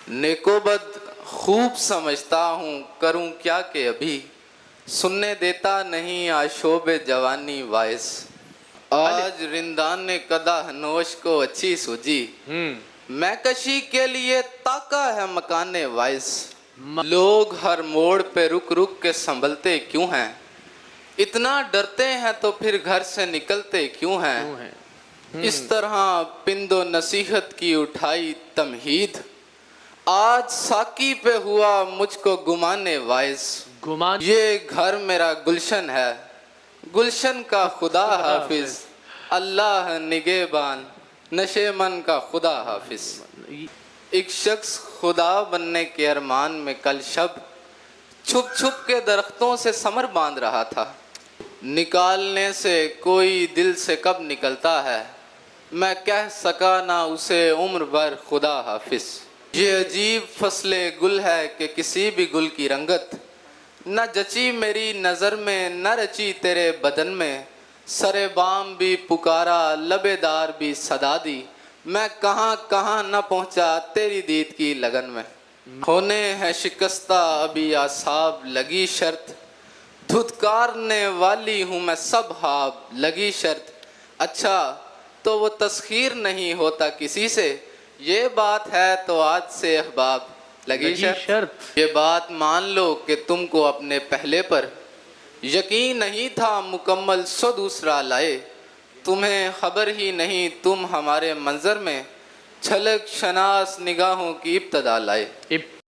नेकोबद खूब समझता हूँ, करूँ क्या के अभी सुनने देता नहीं आशोबे जवानी वायस। आज रिंदान ने कदा नोश को अच्छी सूझी, मैं कशी के लिए ताका है मकाने वायस। लोग हर मोड़ पे रुक रुक के संभलते क्यों हैं, इतना डरते हैं तो फिर घर से निकलते क्यों हैं। इस तरह पिंदो नसीहत की उठाई तमहीद, आज साकी पे हुआ मुझको गुमाने वाइस। गुमान ये घर मेरा गुलशन है, गुलशन का खुदा हाफिज, अल्लाह निगेबान नशे मन का खुदा हाफिज। एक शख्स खुदा बनने के अरमान में कल शब छुप छुप के दरख्तों से समर बांध रहा था। निकालने से कोई दिल से कब निकलता है, मैं कह सका ना उसे उम्र भर खुदा हाफिज। ये अजीब फसले गुल है कि किसी भी गुल की रंगत न जची मेरी नज़र में, न रची तेरे बदन में। सरे बाम भी पुकारा, लबेदार भी सदा दी, मैं कहाँ कहाँ न पहुँचा तेरी दीद की लगन में। होने है शिकस्ता अभी आसाब लगी शर्त, धुतकारने वाली हूँ मैं सब हाब लगी शर्त। अच्छा तो वो तस्खीर नहीं होता किसी से, ये बात है तो आज से अहबाब लगी शर्त। ये बात मान लो कि तुमको अपने पहले पर यकीन नहीं था मुकम्मल सो दूसरा लाए। तुम्हें खबर ही नहीं तुम हमारे मंजर में छलक शनास निगाहों की इब्तदा लाए।